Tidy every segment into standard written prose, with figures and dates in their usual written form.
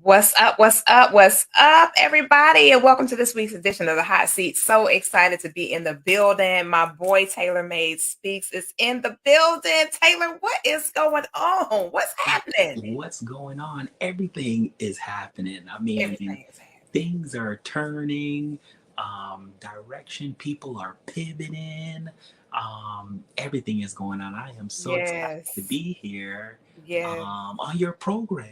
What's up? What's up? What's up, everybody? And welcome to this week's edition of the Hot Seat. So excited to be in the building. My boy Taylor Made Speaks is in the building. Taylor, what is going on? What's happening? What's going on? Everything is happening. I mean, Everything is happening. things are turning, direction, people are pivoting, everything is going on. I am so excited to Yes. be here Yes. on your program.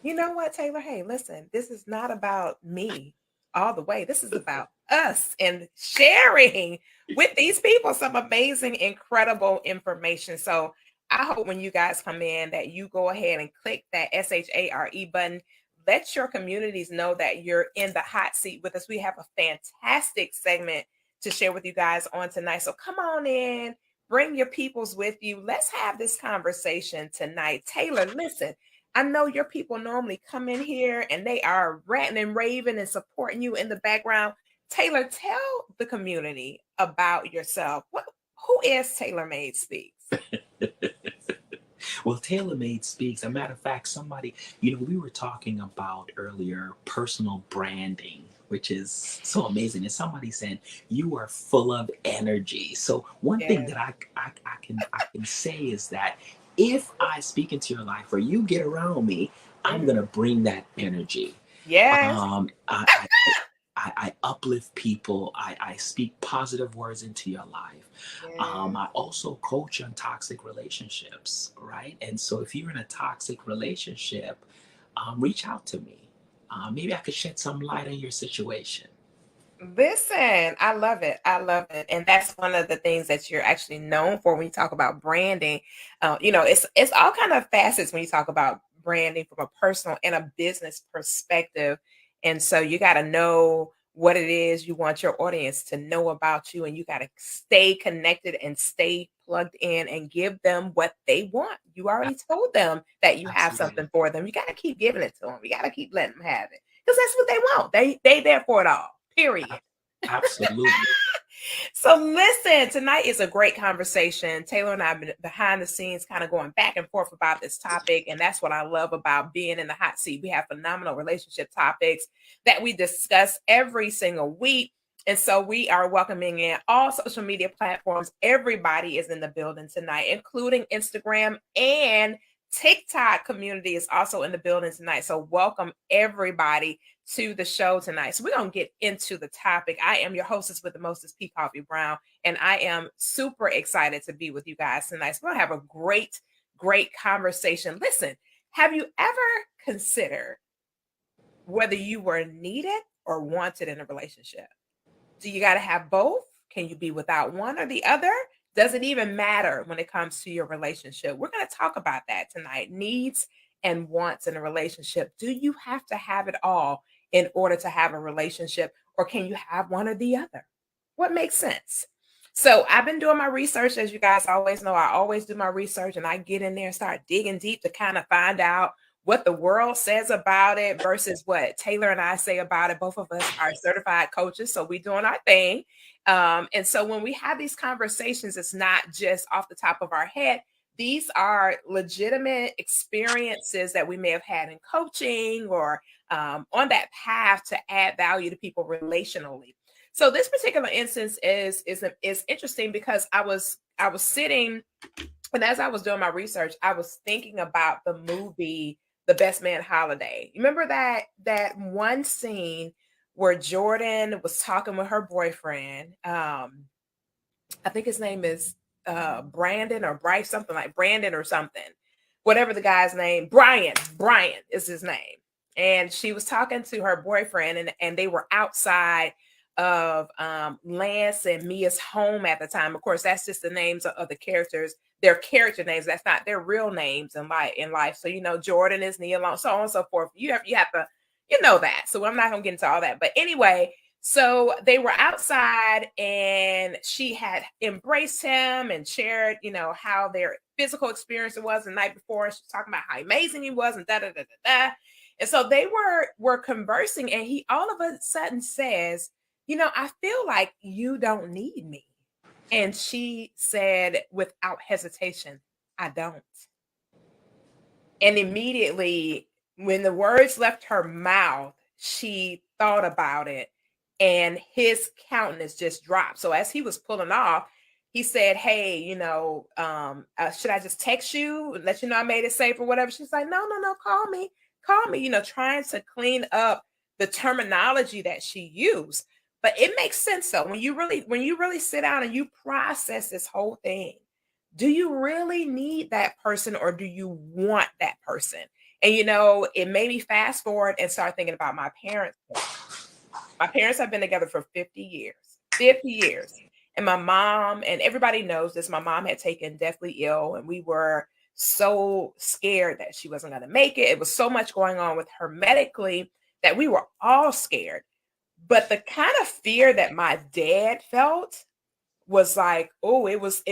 You know what, Taylor? Hey, listen, this is not about me all the way. This is about us and sharing with these people some amazing, incredible information. So I hope when you guys come in that you go ahead and click that SHARE button. Let your communities know that you're in the hot seat with us. We have a fantastic segment to share with you guys on tonight. So come on in, bring your peoples with you. Let's have this conversation tonight. Taylor, listen. I know your people normally come in here and they are ranting and raving and supporting you in the background. Taylor, tell the community about yourself. Who is Taylor Made Speaks? Well, TaylorMade Speaks. A matter of fact, somebody, we were talking about earlier personal branding, which is so amazing. And somebody said, you are full of energy. So one thing Yes. that I can say is that if I speak into your life or you get around me, I'm Mhm. gonna bring that energy. Yes. I uplift people. I speak positive words into your life. Yes. I also coach on toxic relationships, right? And so if you're in a toxic relationship, reach out to me. Maybe I could shed some light on your situation. Listen, I love it. I love it. And that's one of the things that you're actually known for when you talk about branding. It's all kind of facets when you talk about branding from a personal and a business perspective. And so you got to know what it is you want your audience to know about you, and you got to stay connected and stay plugged in and give them what they want. You already told them that you have Absolutely. something for them. You got to keep giving it to them. You got to keep letting them have it because that's what they want. They there for it all. Period. Absolutely. So listen, tonight is a great conversation. Taylor and I have been behind the scenes kind of going back and forth about this topic. And that's what I love about being in the hot seat. We have phenomenal relationship topics that we discuss every single week. And so we are welcoming in all social media platforms. Everybody is in the building tonight, including Instagram and TikTok community is also in the building tonight. So welcome everybody to the show tonight. So we're going to get into the topic. I am your hostess with the mostest, P. Coffee Brown, and I am super excited to be with you guys tonight. So we're going to have a great, great conversation. Listen, have you ever considered whether you were needed or wanted in a relationship? Do you got to have both? Can you be without one or the other? Does it even matter when it comes to your relationship? We're going to talk about that tonight. Needs and wants in a relationship. Do you have to have it all in order to have a relationship, or can you have one or the other? What makes sense? So I've been doing my research, as you guys always know. I always do my research and I get in there and start digging deep to kind of find out what the world says about it versus what Taylor and I say about it. Both of us are certified coaches, so we're doing our thing. And so when we have these conversations, it's not just off the top of our head. These are legitimate experiences that we may have had in coaching or on that path to add value to people relationally. So this particular instance is interesting because I was sitting, and as I was doing my research, I was thinking about the movie The Best Man Holiday. You remember that one scene where Jordan was talking with her boyfriend? I think his name is Brandon or Bryce, something like Brandon or something. Whatever the guy's name, Brian. Brian is his name. And she was talking to her boyfriend, and they were outside of Lance and Mia's home at the time. Of course, that's just the names of the characters, their character names. That's not their real names in life. So Jordan is Nia Long, so on and so forth. You have to that. So I'm not gonna get into all that. But anyway, so they were outside and she had embraced him and shared, how their physical experience was the night before. And she was talking about how amazing he was and da da da da da. And so they were conversing, and he all of a sudden says, I feel like you don't need me. And she said without hesitation, I don't. And immediately When the words left her mouth, she thought about it and his countenance just dropped. So as he was pulling off, he said, "Hey, should I just text you and let you know I made it safe or whatever?" She's like, "No, no, no, call me," trying to clean up the terminology that she used. But it makes sense though when you really sit down and you process this whole thing. Do you really need that person or do you want that person? And it made me fast forward and start thinking about my parents. My parents have been together for 50 years. 50 years. And my mom, and everybody knows this, my mom had taken deathly ill, and we were so scared that she wasn't going to make it. It was so much going on with her medically that we were all scared. But the kind of fear that my dad felt was like, oh, it was,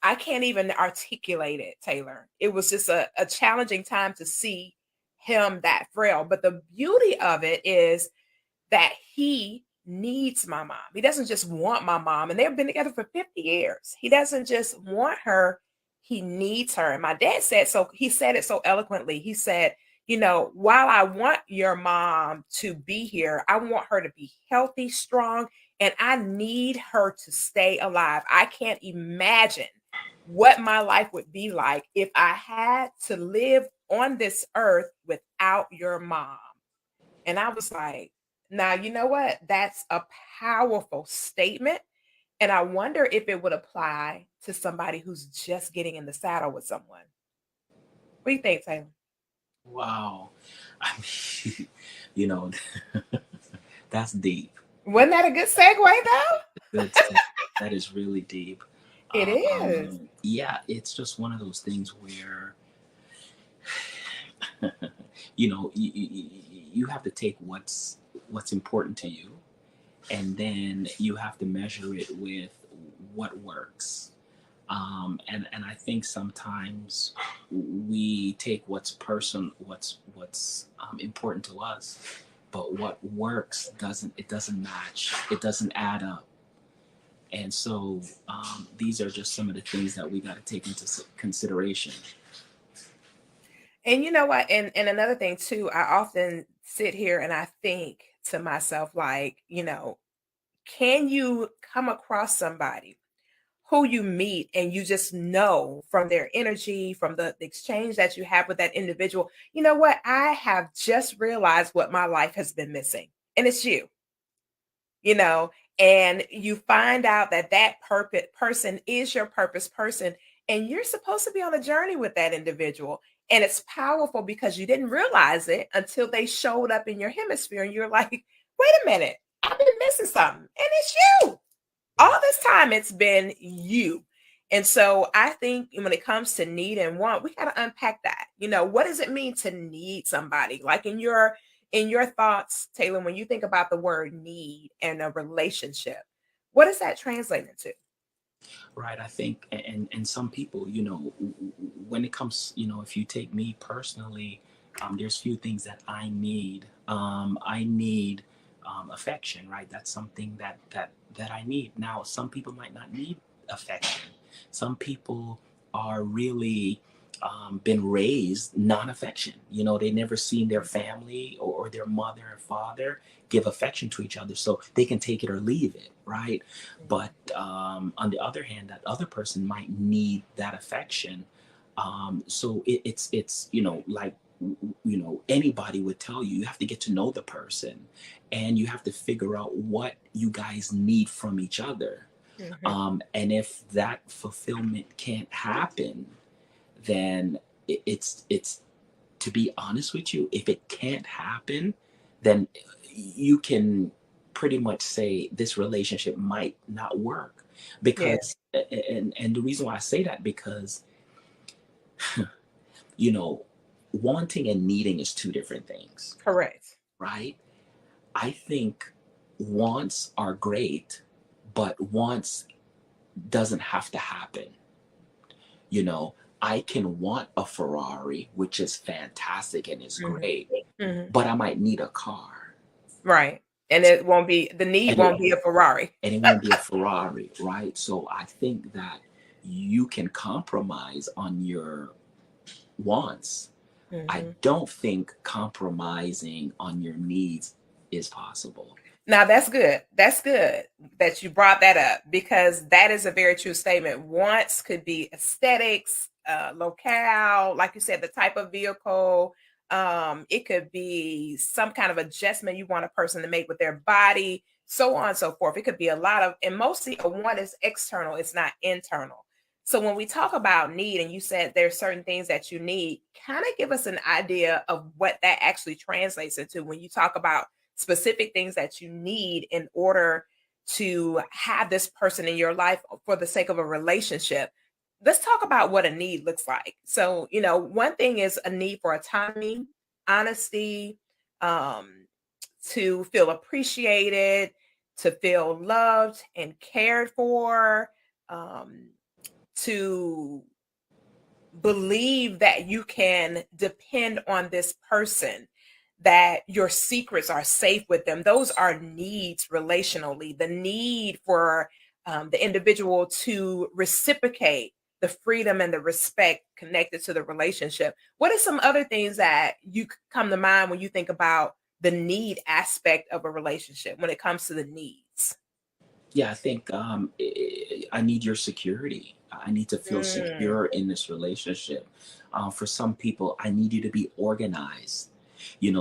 I can't even articulate it, Taylor. It was just a challenging time to see him that frail. But the beauty of it is that he needs my mom. He doesn't just want my mom, and they've been together for 50 years. He doesn't just want her, he needs her. And my dad said so, he said it so eloquently. He said, while I want your mom to be here, I want her to be healthy, strong, and I need her to stay alive. I can't imagine what my life would be like if I had to live on this earth without your mom. And I was like, now, you know what? That's a powerful statement. And I wonder if it would apply to somebody who's just getting in the saddle with someone. What do you think, Taylor? Wow. I mean, you know, that's deep. Wasn't that a good segue, though? Good stuff. That is really deep. It is. Yeah, it's just one of those things where, you have to take what's important to you, and then you have to measure it with what works. And I think sometimes we take what's important to us, but what works doesn't match. It doesn't add up. And so these are just some of the things that we got to take into consideration. And you know what? And another thing too, I often sit here and I think to myself, like, can you come across somebody who you meet and you just know from their energy, from the exchange that you have with that individual, you know what? I have just realized what my life has been missing, and it's you, you know, and you find out that that purpose person is your purpose person, and you're supposed to be on a journey with that individual. And it's powerful because you didn't realize it until they showed up in your hemisphere, and you're like, wait a minute, I've been missing something, and it's you all this time. It's been you. And so I think when it comes to need and want, we got to unpack that. What does it mean to need somebody? Like in your thoughts, Taylor, when you think about the word need and a relationship, what does that translate into? Right. I think, and some people, when it comes, if you take me personally, there's few things that I need. I need affection, right? That's something that I need. Now, some people might not need affection. Some people are really been raised non-affection. They never seen their family or their mother and father give affection to each other, so they can take it or leave it, right? But on the other hand, that other person might need that affection. So it's like anybody would tell you, you have to get to know the person, and you have to figure out what you guys need from each other. Mhm. And if that fulfillment can't happen, then it's to be honest with you, if it can't happen, then you can pretty much say this relationship might not work. Yeah, Because and the reason why I say that, because you know wanting and needing is two different things, correct. right? I think wants are great, but wants doesn't have to happen. you know I can want a Ferrari, which is fantastic and is Mhm. great, Mhm. but I might need a car. Right. And it won't be, the need and it, won't be a Ferrari. and it won't be a Ferrari, right? So I think that you can compromise on your wants, I Mhm. don't think compromising on your needs is possible. Now that's good. That's good that you brought that up because that is a very true statement. Wants could be aesthetics, locale, like you said, the type of vehicle. It could be some kind of adjustment you want a person to make with their body, so on and so forth. It could be a lot of, and mostly a want is external, it's not internal. So when we talk about need, and you said there's certain things that you need, kind of give us an idea of what that actually translates into when you talk about specific things that you need in order to have this person in your life for the sake of a relationship. Let's talk about what a need looks like. So, one thing is a need for autonomy, honesty, um, to feel appreciated, to feel loved and cared for, um, to believe that you can depend on this person, that your secrets are safe with them. Those are needs relationally. The need for the individual to reciprocate the freedom and the respect connected to the relationship. What are some other things that you come to mind when you think about the need aspect of a relationship when it comes to the needs? Yeah, I think I need your security. I need to feel Mm, secure in this relationship. For some people, I need you to be organized.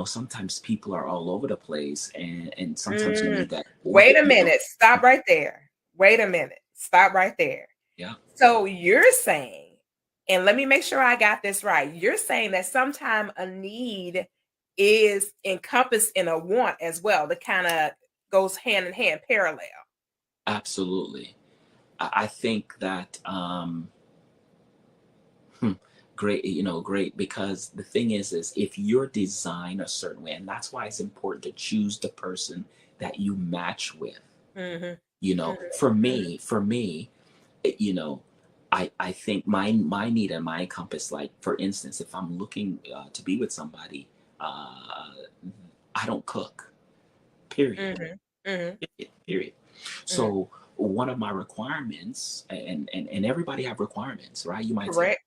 Sometimes people are all over the place, and sometimes you mm. need that organ. Wait a minute. Stop right there. Wait a minute. Stop right there. Yeah, So you're saying, and let me make sure I got this right. You're saying that sometimes a need is encompassed in a want as well, that kind of goes hand in hand, parallel. absolutely. I think that hmm, great, great, because the thing is if you're designed a certain way, and that's why it's important to choose the person that you match with. Hmm. Hmm. For me, you know I think my need and my compass, like for instance, if I'm looking to be with somebody, uh I don't cook, period. Hmm. Hmm. Period. Hmm. So one of my requirements, and everybody have requirements, right? You might say, Correct.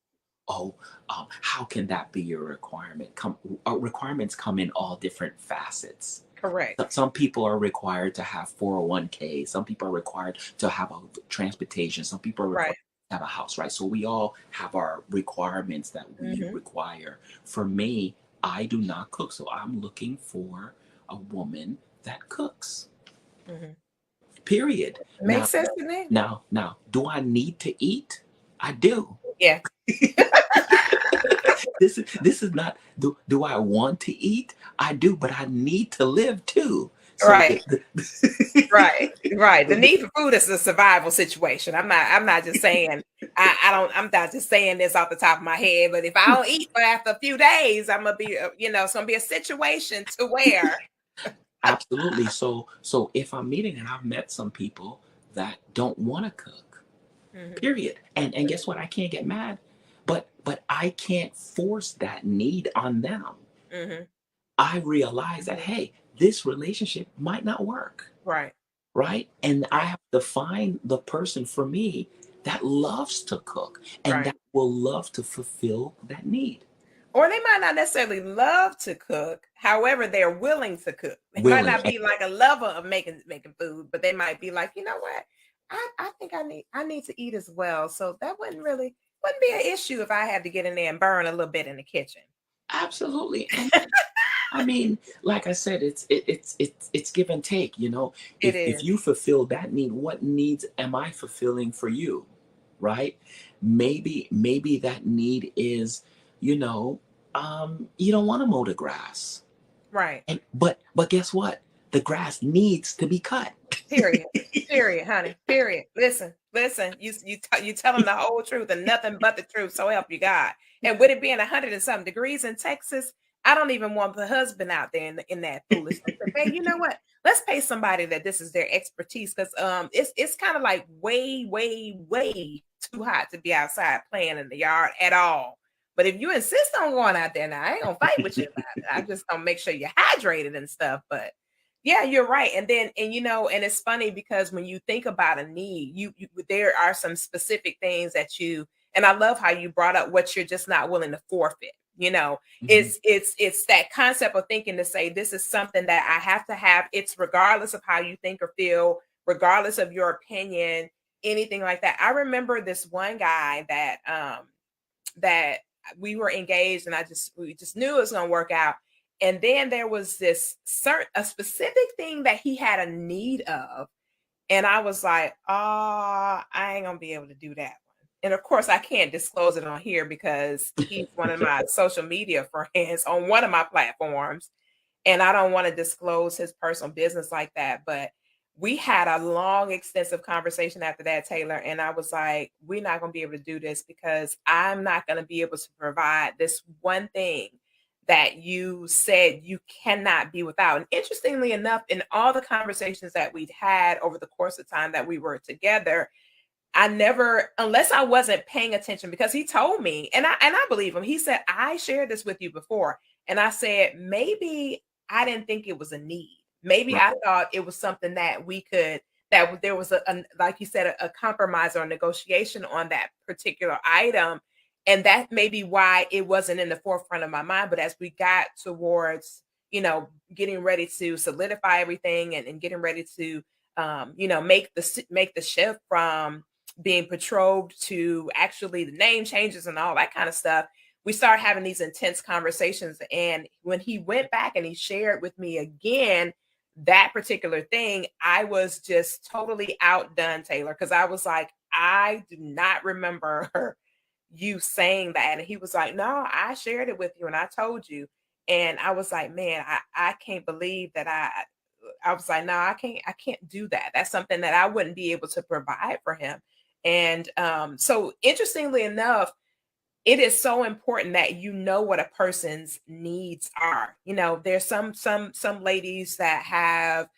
oh, how can that be your requirement? Requirements come in all different facets. Correct. Some people are required to have 401k. Some people are required to have a transportation. Some people are required Right. to have a house, right? So we all have our requirements that we Hmm. require. For me, I do not cook, so I'm looking for a woman that cooks. Hmm. Period. Now, Makes sense to me. do I need to eat? I do. Yeah. This is not, do I want to eat? I do, but I need to live too. So Right. Right, right. The need for food is a survival situation. I'm not just saying I'm not just saying this off the top of my head, but if I don't eat for after a few days, I'm gonna be, it's gonna be a situation to where. Absolutely. So if I'm meeting, and I've met some people that don't want to cook, Mhm, period. And guess what? I can't get mad, but I can't force that need on them. mhm, I realize that, mhm. hey, this relationship might not work, Right, right? And I right, have to find the person for me that loves to cook and right. that will love to fulfill that need. Or they might not necessarily love to cook, however, they're willing to cook. They might Willing. not be like a lover of making food, but they might be like, you know what? I think I need to eat as well. So that wouldn't be an issue if I had to get in there and burn a little bit in the kitchen. Absolutely. And I mean, like I said, it's give and take. It If is. you fulfill that need, what needs am I fulfilling for you? Right? Maybe that need is, you know, you don't want to mow the grass. Right. And but guess what? The grass needs to be cut. Period. Period, honey. Period. Listen, listen. You tell them the whole truth and nothing but the truth. So help you God. And with it being 100 and something degrees in Texas, I don't even want the husband out there in that foolishness. Hey, you know what? Let's pay somebody that this is their expertise because it's kind of like way, way, way too hot to be outside playing in the yard at all. But if you insist on going out there now, I ain't gonna fight with you about it. I'm just gonna make sure you're hydrated and stuff. But yeah, you're right. And it's funny because when you think about a need, you there are some specific things that and I love how you brought up what you're just not willing to forfeit. You know, Mhm. it's that concept of thinking to say this is something that I have to have. It's regardless of how you think or feel, regardless of your opinion, anything like that. I remember this one guy that we were engaged, and we just knew it was going to work out. And then there was this a specific thing that he had a need of, and I was like, oh, I ain't gonna be able to do that one. And of course, I can't disclose it on here because he's one of my social media friends on one of my platforms, and I don't want to disclose his personal business like that. But we had a long, extensive conversation after that, Taylor. And I was like, we're not going to be able to do this because I'm not going to be able to provide this one thing that you said you cannot be without. And interestingly enough, in all the conversations that we'd had over the course of time that we were together, I never, unless I wasn't paying attention, because he told me, and I believe him. He said, I shared this with you before. And I said, maybe I didn't think it was a need. Maybe Right. I thought it was something that we could, that there was like you said, a compromise or a negotiation on that particular item. And that may be why it wasn't in the forefront of my mind. But as we got towards, getting ready to solidify everything, and getting ready to, make the shift from being betrothed to actually the name changes and all that kind of stuff, we started having these intense conversations. And when he went back and he shared with me again that particular thing, I was just totally outdone, Taylor, because I was like, I do not remember you saying that. And he was like, no, I shared it with you and I told you. And I was like, man, I can't believe that I was like, no, I can't do that. That's something that I wouldn't be able to provide for him. And so interestingly enough, it is so important that you know what a person's needs are. There's some ladies that have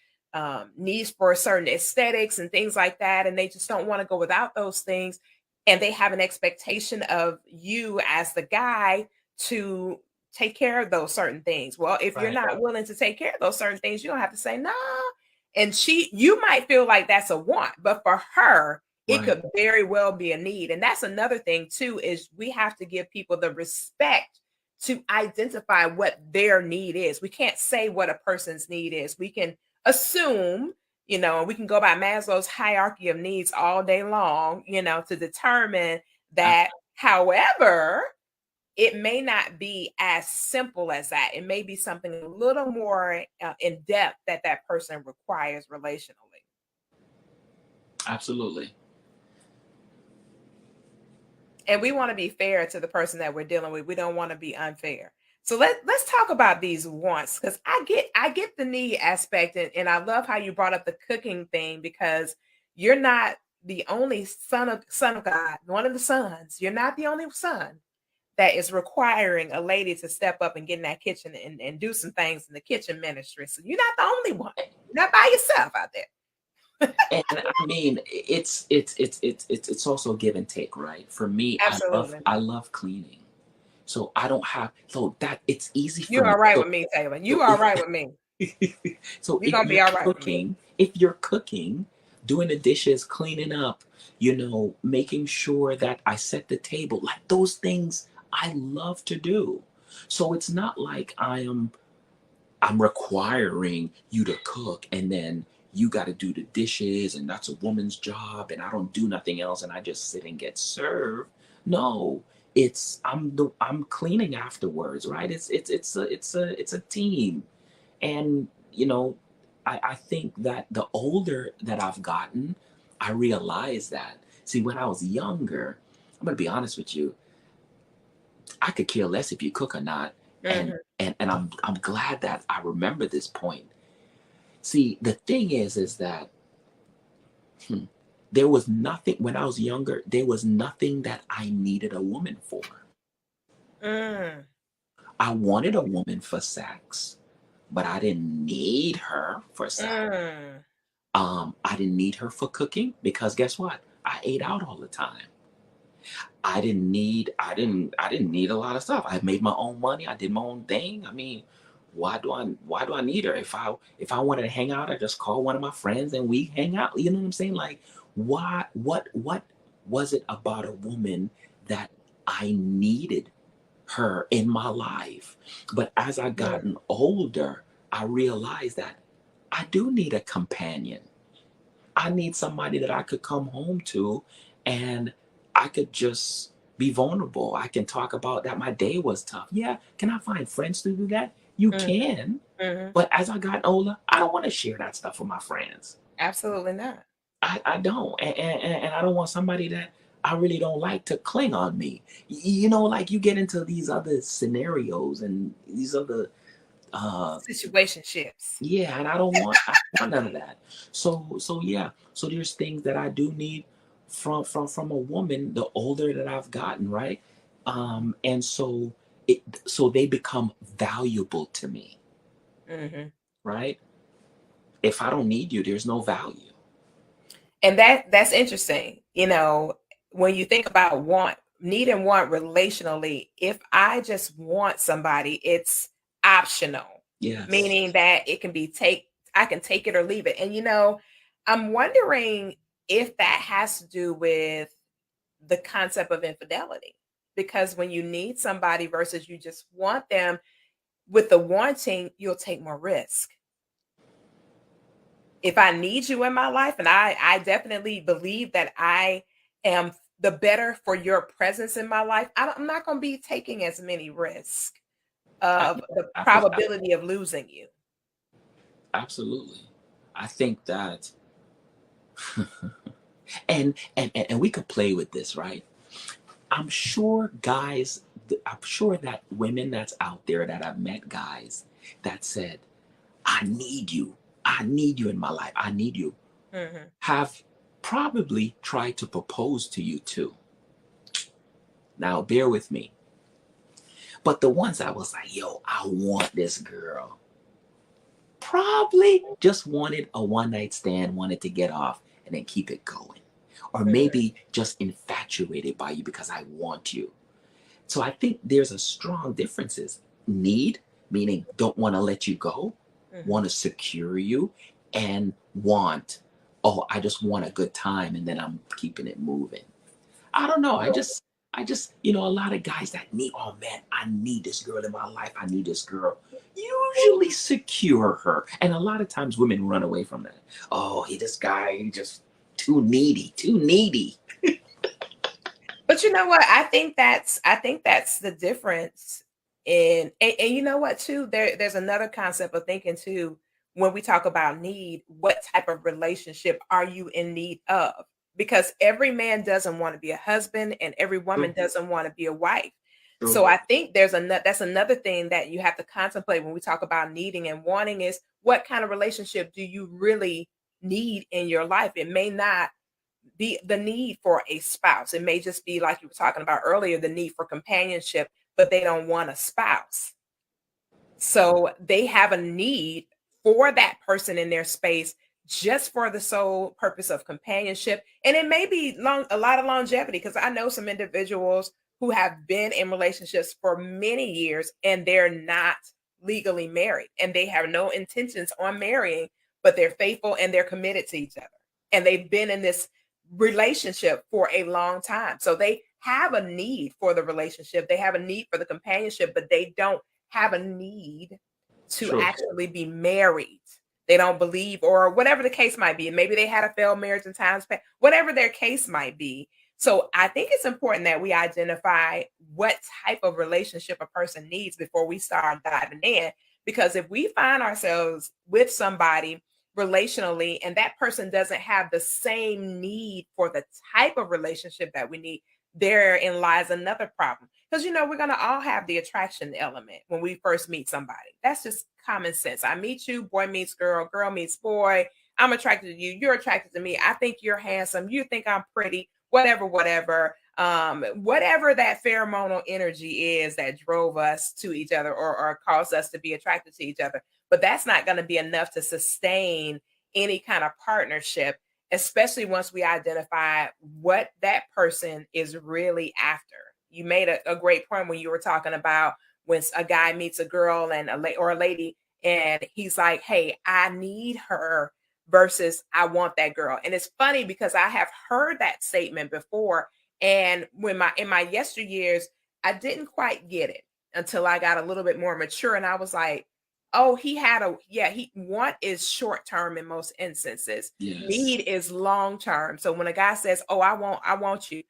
needs for certain aesthetics and things like that, and they just don't want to go without those things. And they have an expectation of you as the guy to take care of those certain things. Well, if you're Right. not willing to take care of those certain things, you don't have to say no. And you might feel like that's a want, but for her, it Right. could very well be a need. And that's another thing too, is we have to give people the respect to identify what their need is. We can't say what a person's need is. We can assume, we can go by Maslow's hierarchy of needs all day long, to determine that. However, it may not be as simple as that. It may be something a little more in depth that person requires relationally. Absolutely. And we want to be fair to the person that we're dealing with. We don't want to be unfair. So let's talk about these wants, because I get the need aspect, and I love how you brought up the cooking thing, because you're not the only son of God, one of the sons. You're not the only son that is requiring a lady to step up and get in that kitchen and do some things in the kitchen ministry. So you're not the only one. You're not by yourself out there. And I mean, it's also give and take, right? For me, Absolutely. I love cleaning, so I don't have so that it's easy for You're me. all right with me, Taylor. You So all if right with me. so You're gonna be all right with me. if you're cooking, doing the dishes, cleaning up, making sure that I set the table, like those things I love to do. So it's not like I'm requiring you to cook and then you got to do the dishes and that's a woman's job and I don't do nothing else and I just sit and get served. No, I'm cleaning afterwards, right? It's a team. And I think that the older that I've gotten, I realize that. See, when I was younger, I'm gonna be honest with you, I could care less if you cook or not. And Mhm. and I'm glad that I remember this point. See, the thing is that hmm, there was nothing when I was younger, there was nothing that I needed a woman for. Mm. I wanted a woman for sex, but I didn't need her for sex. Mm. I didn't need her for cooking because guess what? I ate out all the time. I didn't need a lot of stuff. I made my own money. I did my own thing. I mean, why do I need her? If I wanted to hang out, I just call one of my friends and we hang out. You know what I'm saying? Like, what was it about a woman that I needed? her in my life. But as I Mm, gotten older, I realized that I do need a companion. I need somebody that I could come home to and I could just be vulnerable. I can talk about that my day was tough. Yeah, can I find friends to do that? You mm, can. mhm. But as I got older, I don't want to share that stuff with my friends. Absolutely not. I don't. And I don't want somebody that I really don't like to cling on me. You know, like you get into these other scenarios and these other Situationships. yeah, and I don't want none of that. So yeah. So there's things that I do need from a woman the older that I've gotten, right? And so so they become valuable to me, Mhm. right? If I don't need you, there's no value. And that's interesting. You know, when you think about want, need and want relationally, if I just want somebody, it's optional, Yes. meaning that it can be I can take it or leave it. And you know, I'm wondering if that has to do with the concept of infidelity. Because when you need somebody versus you just want them, with the wanting, you'll take more risk. If I need you in my life, and I definitely believe that I am the better for your presence in my life, I'm not going to be taking as many risks I, of the I, probability of losing you. absolutely. I think that and we could play with this, right? I'm sure guys, I'm sure that women that's out there that I've met guys that said, I need you. I need you in my life. I need you. Mhm. Have probably tried to propose to you too. Now, bear with me. But the ones I was like, yo, I want this girl. Probably just wanted a one night stand, wanted to get off and then keep it going. Or Mhm. maybe just infatuated by you because I want you. So I think there's a strong differences. Need, meaning don't want to let you go, Mhm. want to secure you, and want, oh, I just want a good time and then I'm keeping it moving. I don't know. A lot of guys that need, oh man, I need this girl in my life. I need this girl. Usually secure her. And a lot of times women run away from that. Oh, this guy, he just too needy, too needy. But you know what? I think that's the difference and you know what too? There's another concept of thinking too when we talk about need, what type of relationship are you in need of? Because every man doesn't want to be a husband and every woman True, doesn't want to be a wife. true, So I think that's another thing that you have to contemplate when we talk about needing and wanting is what kind of relationship do you really need in your life? It may not the need for a spouse. It may just be like you were talking about earlier, the need for companionship, but they don't want a spouse. So they have a need for that person in their space just for the sole purpose of companionship. And it may be a lot of longevity because I know some individuals who have been in relationships for many years and they're not legally married and they have no intentions on marrying, but they're faithful and they're committed to each other. And they've been in this relationship for a long time. So they have a need for the relationship, they have a need for the companionship, but they don't have a need to true. actually be married. They don't believe, or whatever the case might be. Maybe they had a failed marriage in times past, whatever their case might be. So I think it's important that we identify what type of relationship a person needs before we start diving in. Because if we find ourselves with somebody relationally and that person doesn't have the same need for the type of relationship that we need, therein lies another problem. Because you know, we're gonna all have the attraction element when we first meet somebody. That's just common sense. I meet you, boy meets girl, girl meets boy. I'm attracted to you, you're attracted to me. I think you're handsome, you think I'm pretty, whatever, whatever. Whatever that pheromonal energy is that drove us to each other or caused us to be attracted to each other. But that's not going to be enough to sustain any kind of partnership, especially once we identify what that person is really after. You made a great point when you were talking about when a guy meets a girl and or a lady, and he's like, "Hey, I need her," versus "I want that girl." And it's funny because I have heard that statement before, and when my in my yesteryears, I didn't quite get it until I got a little bit more mature, and I was like, "Oh, he had a yeah, he want is short term in most instances. Yes. Need is long term." So when a guy says, "Oh, I want you."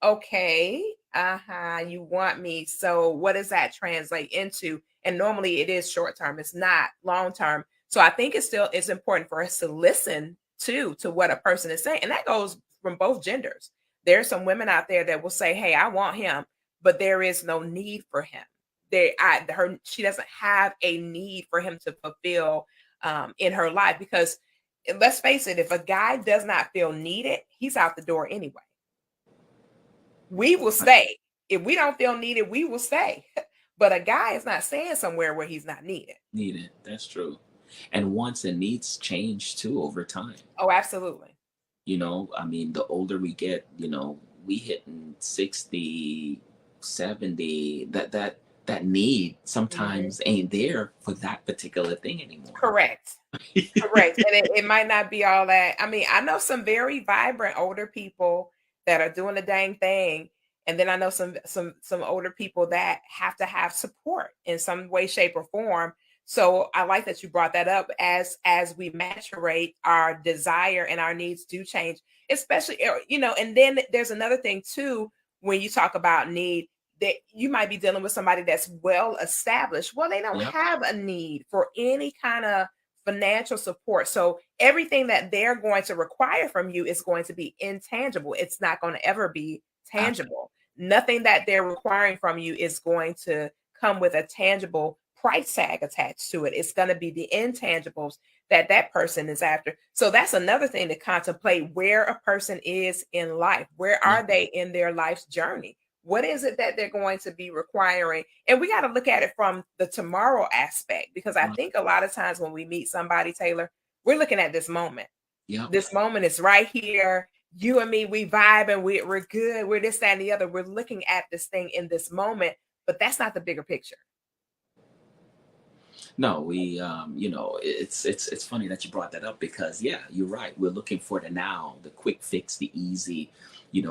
Okay, uh-huh, you want me. So what does that translate into? And normally it is short term. It's not long term. So I think it's important for us to listen to what a person is saying. And that goes from both genders. There's some women out there that will say, "Hey, I want him," but there is no need for him. She doesn't have a need for him to fulfill in her life because let's face it, if a guy does not feel needed, he's out the door anyway. We will I stay. If we don't feel needed, we will stay. But a guy is not staying somewhere where he's not needed. need it. That's true. And wants and needs change too over time. Oh, absolutely. I mean, the older we get, we hitting 60, 70. That need Mhm. sometimes ain't there for that particular thing anymore. Correct. Correct, and it might not be all that. I mean, I know some very vibrant older people that are doing the dang thing, and then I know some older people that have to have support in some way, shape, or form. So I like that you brought that up. As we maturate, our desire and our needs do change, especially And then there's another thing too when you talk about need. That you might be dealing with somebody that's well established. Well, they don't Yep. have a need for any kind of financial support. So everything that they're going to require from you is going to be intangible. It's not going to ever be Absolutely. tangible. Nothing that they're requiring from you is going to come with a tangible price tag attached to it. It's going to be the intangibles that that person is after. So that's another thing to contemplate where a person is in life. Where Yeah. are they in their life's journey? What is it that they're going to be requiring? And we got to look at it from the tomorrow aspect because I Right. think a lot of times when we meet somebody, Taylor, we're looking at this moment. Yep. This moment is right here. You and me, we vibe and we're good. We're this, that, and the other. We're looking at this thing in this moment, but that's not the bigger picture. No, it's funny that you brought that up because yeah, you're right. We're looking for the now, the quick fix, the easy.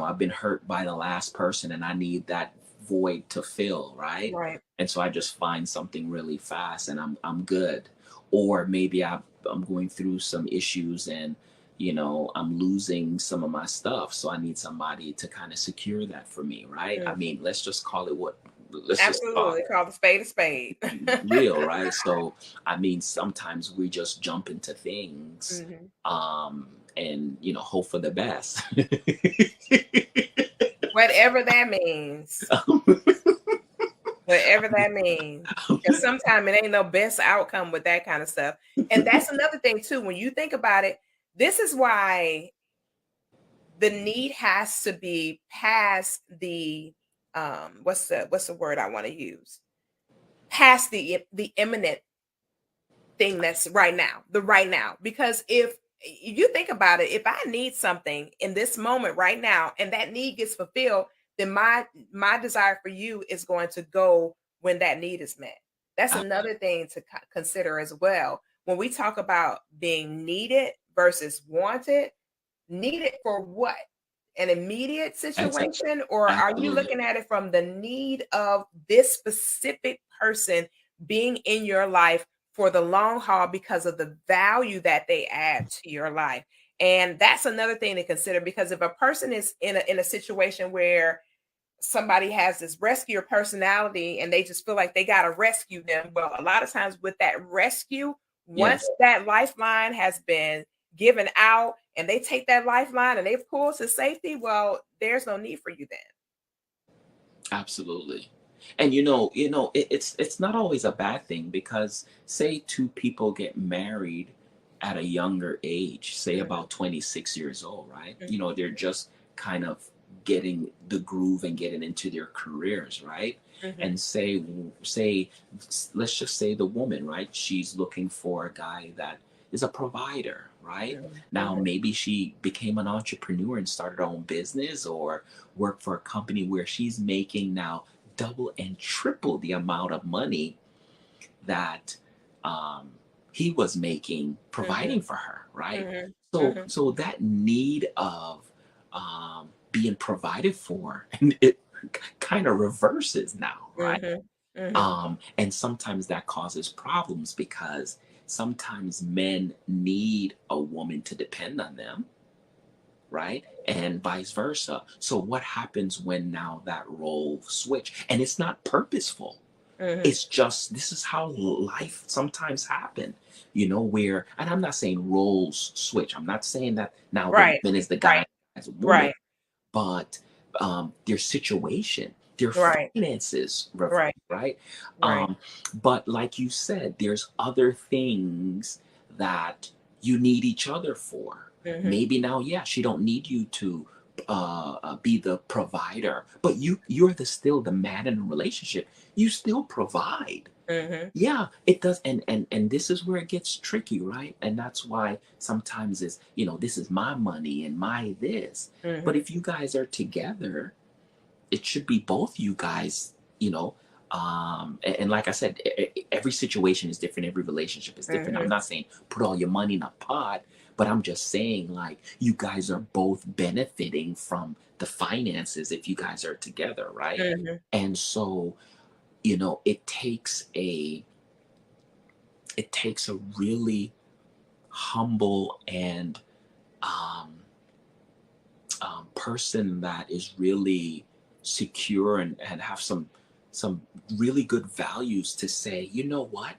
I've been hurt by the last person, and I need that void to fill, right? Right. And so I just find something really fast, and I'm good. Or maybe I'm going through some issues, and I'm losing some of my stuff, so I need somebody to kind of secure that for me, right? I Mhm. mean, let's just call it what. Let's just call Absolutely. Call the spade a spade. real, right? So I mean, sometimes we just jump into things, Mhm. and hope for the best. Whatever that means. Whatever that means. Because sometimes it ain't no best outcome with that kind of stuff. And that's another thing too. When you think about it, this is why the need has to be past the what's the word I want to use? Past the imminent thing that's right now, the right now. Because if you think about it, if I need something in this moment right now and that need gets fulfilled, then my desire for you is going to go when that need is met. That's Uh, another thing to consider as well. When we talk about being needed versus wanted, needed for what? An immediate exactly. situation, or are you Absolutely. looking at it from the need of this specific person being in your life for the long haul because of the value that they add to your life? And that's another thing to consider because if a person is in a situation where somebody has this rescuer personality and they just feel like they got to rescue them. Well, a lot of times with that rescue, once Yes, that lifeline has been given out and they take that lifeline and they pull to safety, well, there's no need for you then. absolutely. And it's not always a bad thing because say two people get married at a younger age, say Mhm, about 26 years old, right? mhm, They're just kind of getting the groove and getting into their careers, right? mhm, And say let's just say the woman, right? She's looking for a guy that is a provider, right? mhm, Now mhm, maybe she became an entrepreneur and started her own business or worked for a company where she's making now double and triple the amount of money that um, he was making mhm, providing for her, right? mhm, So mhm. so that need of being provided for, and it. kind of reverses now, right? Mhm. Mhm. And sometimes that causes problems because sometimes men need a woman to depend on them, right? And vice versa. So what happens when now that role switch? And it's not purposeful. Mhm. It's just this is how life sometimes happen, you know, where and I'm not saying roles switch. I'm not saying that now the Right. woman is the guy Right. as a woman, Right. but their situation, their Right. finances reverse, Right. right? Right. But like you said, there's other things that you need each other for. Mhm. Maybe now, yeah, she don't need you to be the provider, but you're the still the man in a relationship. You still provide. Mhm. Yeah, it does, and this is where it gets tricky, right? And that's why sometimes it's, you know, this is my money and my this. But Mhm. if you guys are together, it should be both you guys, you know. And like I said, every situation is different, every relationship is different. I'm Mhm. not saying put all your money in a pot, but I'm just saying like you guys are both benefiting from the finances if you guys are together, right? Mhm. And so, you know, it takes a really humble and um, person that is really secure and have some really good values to say, you know what,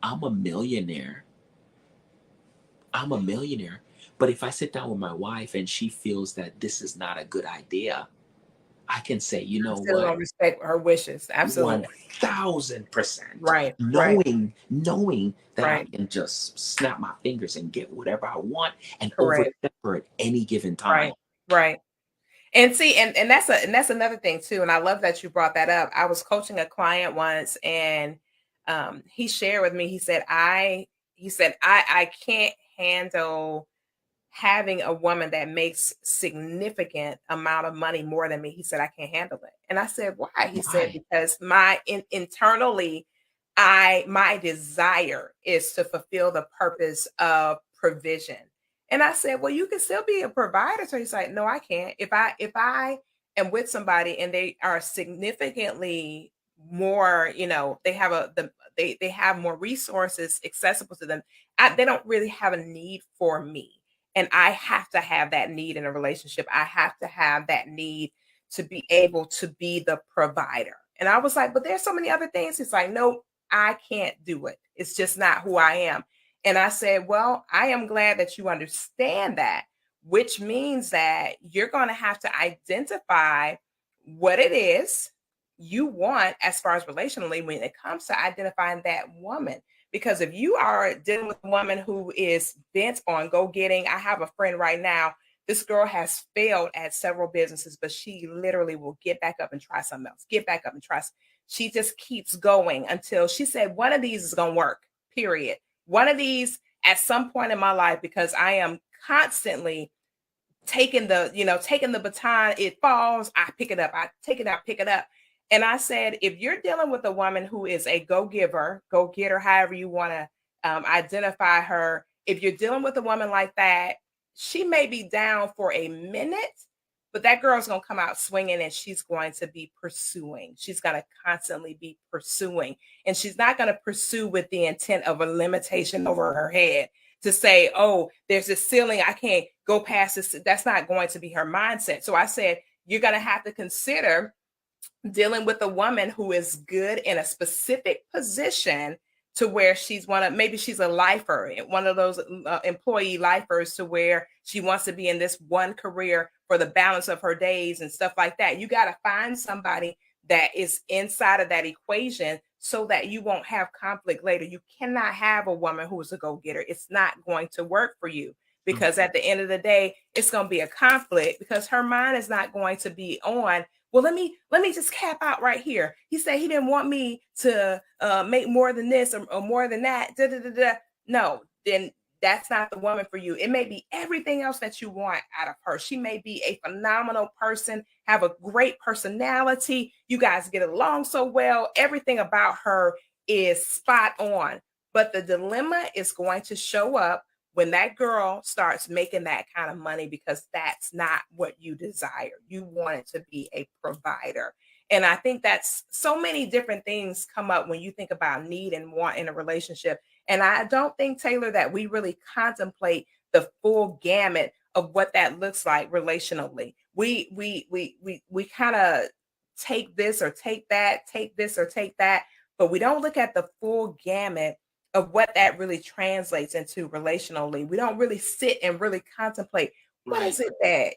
I'm a millionaire. I'm a millionaire. But if I sit down with my wife and she feels that this is not a good idea, I can say, you I'm know still what, gonna respect her wishes. Absolutely. 1000%, Right. Right. knowing that I Right. can just snap my fingers and get whatever I want and over Correct. at any given time. Right. Right. And see, and that's another thing too. And I love that you brought that up. I was coaching a client once, and he shared with me. He said I can't handle having a woman that makes significant amount of money more than me. He said I can't handle it, and I said why? He said Why? because internally, my desire is to fulfill the purpose of provision. And I said, well, you can still be a provider. So he's like, no, I can't. If I am with somebody and they are significantly more, they have they have more resources accessible to them. They don't really have a need for me. And I have to have that need in a relationship. I have to have that need to be able to be the provider. And I was like, but there's so many other things. He's like, no, I can't do it. It's just not who I am. And I said, well, I am glad that you understand that, which means that you're going to have to identify what it is you want as far as relationally when it comes to identifying that woman. Because if you are dealing with a woman who is bent on go getting, I have a friend right now. This girl has failed at several businesses, but she literally will get back up and try something else, get back up and try. She just keeps going until she said, one of these is going to work, period. One of these at some point in my life, because I am constantly taking the baton, it falls, I pick it up, I take it out, pick it up. And I said, if you're dealing with a woman who is a go-giver, go-getter, however you want to identify her, if you're dealing with a woman like that, she may be down for a minute, but that girl's going to come out swinging, and she's going to be pursuing. She's going to constantly be pursuing, and she's not going to pursue with the intent of a limitation over her head to say, oh, there's a ceiling, I can't go past this. That's not going to be her mindset. So I said, you're going to have to consider dealing with a woman who is good in a specific position to where maybe she's a lifer, one of those employee lifers, to where she wants to be in this one career for the balance of her days and stuff like that. You got to find somebody that is inside of that equation so that you won't have conflict later. You cannot have a woman who is a go-getter. It's not going to work for you, because at the end of the day, it's going to be a conflict, because her mind is not going to be on, well, let me just cap out right here. He said he didn't want me to make more than this, or more than that. Da, da, da, da. No, then that's not the woman for you. It may be everything else that you want out of her. She may be a phenomenal person, have a great personality. You guys get along so well. Everything about her is spot on. But the dilemma is going to show up when that girl starts making that kind of money, because that's not what you desire. You want it to be a provider. And I think that's so many different things come up when you think about need and want in a relationship. And I don't think, Taylor, that we really contemplate the full gamut of what that looks like relationally. We kind of take this or take that, take this or take that, but we don't look at the full gamut of what that really translates into relationally. We don't really sit and really contemplate what Right. is it that,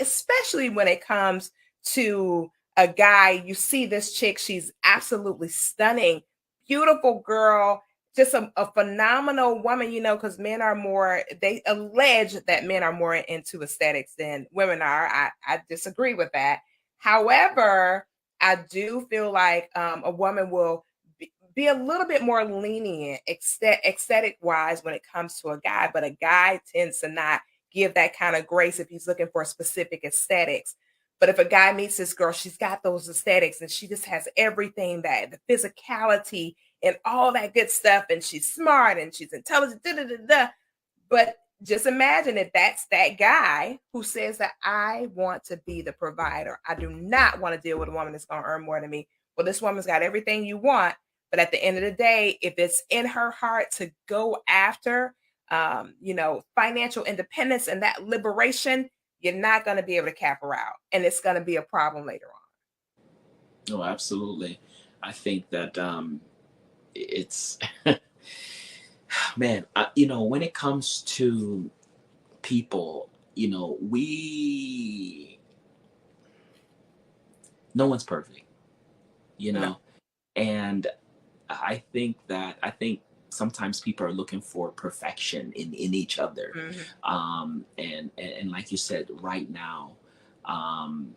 especially when it comes to a guy, you see this chick, she's absolutely stunning, beautiful girl, just a phenomenal woman, because men are more, they allege that men are more into aesthetics than women are. I disagree with that. However, I do feel like a woman will be a little bit more lenient aesthetic wise when it comes to a guy, but a guy tends to not give that kind of grace if he's looking for specific aesthetics. But if a guy meets this girl, she's got those aesthetics and she just has everything, that the physicality and all that good stuff, and she's smart and she's intelligent, da, da, da, da. But just imagine if that's that guy who says that I want to be the provider. I do not want to deal with a woman that's going to earn more than me. Well, this woman's got everything you want, but at the end of the day, if it's in her heart to go after, financial independence and that liberation, you're not going to be able to cap her out, and it's going to be a problem later Oh, absolutely. I think that it's man. When it comes to people, we no one's perfect. You on. No. know, and I think sometimes people are looking for perfection in each other, Mhm. and like you said, right now, um,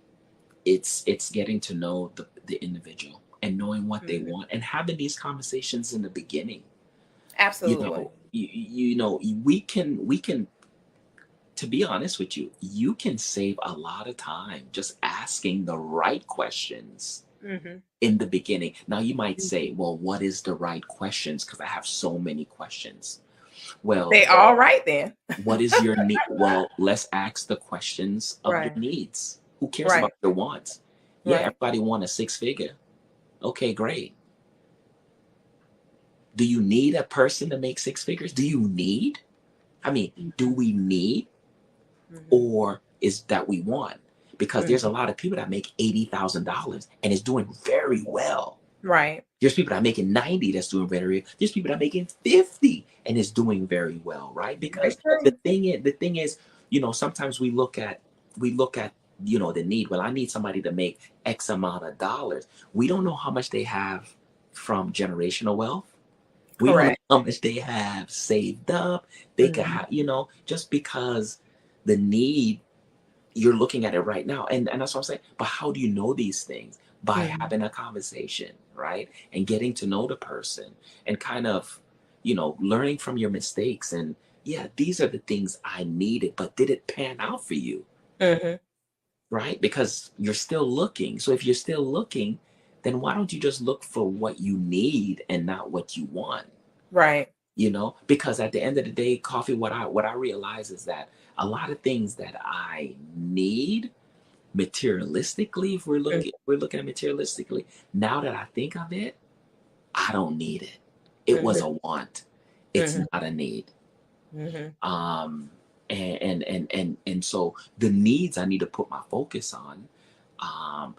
it's getting to know the individual and knowing what they Mhm. want and having these conversations in the beginning. Absolutely. We can, to be honest with you, you can save a lot of time just asking the right questions Mhm. in the beginning. Now you might Mhm. say, well, what is the right questions? Because I have so many questions. Well, They all right then. what is your need? Well, let's ask the questions of your Right. needs. Who cares Right. about your wants? Yeah, Right. everybody want a six figure. Okay, great. Do you need a person to make six figures? Do you need? I mean, do Mhm. we need, Mhm. or is that we want? Because there's a Mhm. lot of people that make $80,000 and is doing very well. Right. There's people that are making 90 that's doing very well. There's people that are making 50 and is doing very well, right? Very Because the true. thing is, the thing is, sometimes we look at the need. Well, I need somebody to make X amount of dollars. We don't know how much they have from generational wealth. We don't know Correct. how much they have saved up. They could Mhm. have, just because the need, you're looking at it right now. And that's what I'm saying. But how do you know these things? By Mhm. having a conversation, right? And getting to know the person and kind of, learning from your mistakes. And yeah, these are the things I needed, but did it pan out for you? Mhm. Right? Because you're still looking. So if you're still looking, then why don't you just look for what you need and not what you want? Right. Because at the end of the day, coffee, what I realize is that a lot of things that I need materialistically, if we're looking at materialistically, now that I think of it, I don't need it. It was Mhm. a want. It's Mhm. not a need. Mhm. um and so the needs I need to put my focus on. I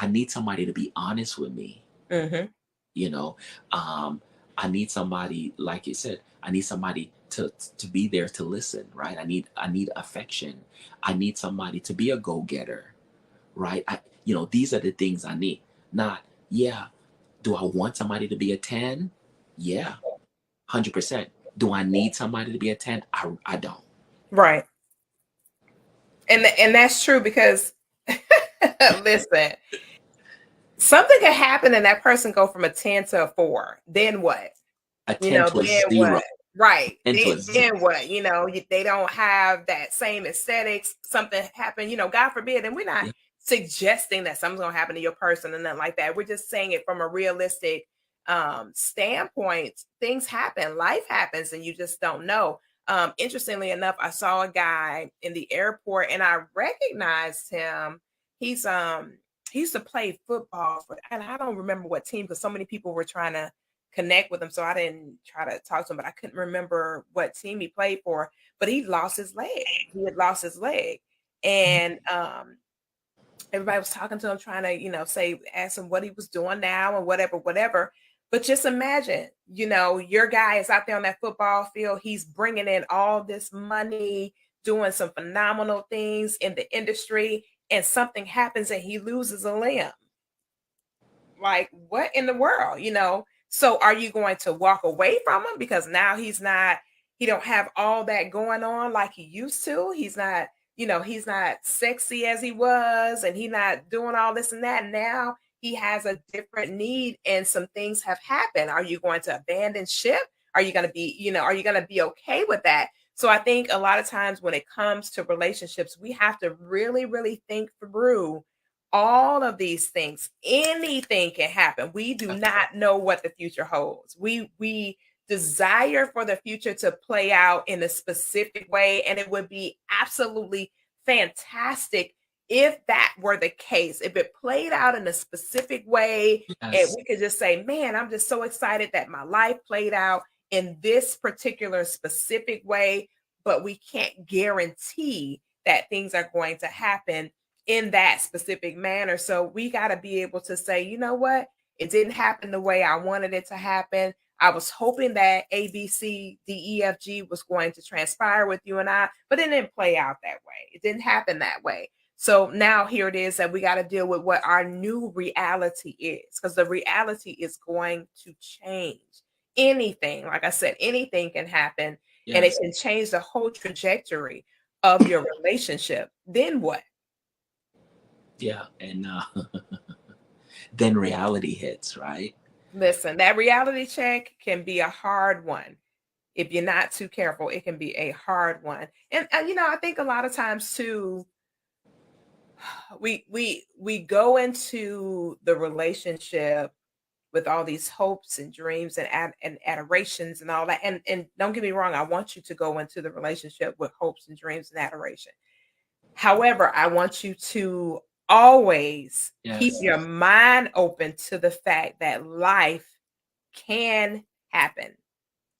need somebody to be honest with me. Mhm. you know um I need somebody, like you said, I need somebody to be there to listen, right? I need affection. I need somebody to be a go-getter, right? These are the things I need. Not, yeah, do I want somebody to be a 10? Yeah, 100%. Do I need somebody to be a 10? I don't. Right. And that's true because listen, something could happen and that person go from a 10 to a 4. Then what? A 10 to a Then what? 0. Right. 10 to a zero. Then what? They don't have that same aesthetics. Something happened, God forbid. And we're not Yeah. suggesting that something's gonna happen to your person and nothing like that. We're just saying it from a realistic standpoint. Things happen, life happens, and you just don't know. Interestingly enough, I saw a guy in the airport and I recognized him. He's he used to play football for, and I don't remember what team because so many people were trying to connect with him. So I didn't try to talk to him, but I couldn't remember what team he played for. But he lost his leg. He had lost his leg. And everybody was talking to him, trying to, say, ask him what he was doing now and whatever, whatever. But just imagine, your guy is out there on that football field. He's bringing in all this money, doing some phenomenal things in the industry, and something happens and he loses a limb. Like, what in the world, So are you going to walk away from him because now he don't have all that going on like he used to? He's not sexy as he was, and he's not doing all this and that. Now he has a different need and some things have happened. Are you going to abandon ship? Are you going to be okay with that? So I think a lot of times when it comes to relationships, we have to really, really think through all of these things. Anything can happen. We do not know what the future holds. We desire for the future to play out in a specific way, and it would be absolutely fantastic if that were the case, if it played out in a specific way. And Yes. we could just say, man, I'm just so excited that my life played out in this particular specific way, but we can't guarantee that things are going to happen in that specific manner. So we got to be able to say, you know what? It didn't happen the way I wanted it to happen. I was hoping that A, B, C, D, E, F, G was going to transpire with you and I, but it didn't play out that way. It didn't happen that way. So now here it is that we got to deal with what our new reality is, because the reality is going to change. Anything, like I said, anything can happen, and it Yes. can change the whole trajectory of your relationship. Then what? Yeah. And then reality hits, right? Listen, that reality check can be a hard one. If you're not too careful, it can be a hard one. And I think a lot of times too, we go into the relationship with all these hopes and dreams and and adorations and all that. And don't get me wrong, I want you to go into the relationship with hopes and dreams and adoration. However, I want you to always keep Yes. your mind open to the fact that life can happen,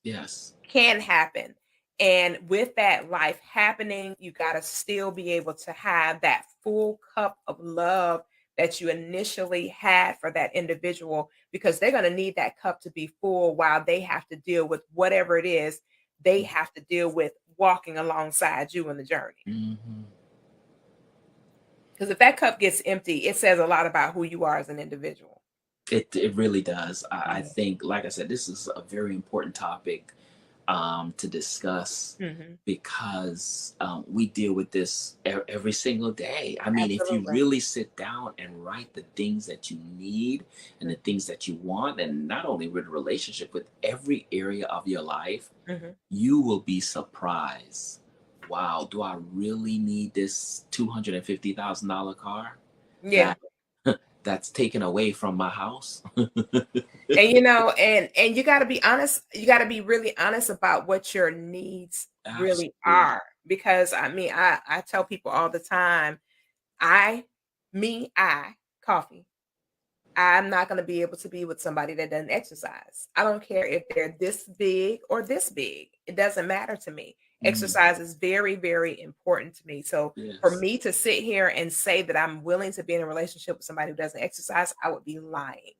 Yes. can happen. And with that life happening, you got to still be able to have that full cup of love that you initially had for that individual, because they're going to need that cup to be full while they have to deal with whatever it is they have to deal with walking alongside you in the journey. Hmm. Because if that cup gets empty, it says a lot about who you are as an individual. It really does. I Mhm. think, like I said, this is a very important topic to discuss Mhm. because we deal with this every single day. I mean, if you Absolutely. really sit down and write the things that you need and the Mhm. things that you want, and not only with a relationship, with every area of your life, Mhm. you will be surprised. Wow, do I really need this $250,000 car Yeah. that that's taken away from my house? And and you got to be honest, you got to be really honest about what your needs really Absolutely. are, because I mean, I tell people all the time, I I coffee, I'm not going to be able to be with somebody that doesn't exercise. I don't care if they're this big or this big. It doesn't matter to me. Mm, Exercise is very, very important to me. So for yes. me to sit here and say that I'm willing to be in a relationship with somebody who doesn't exercise, I would be lying.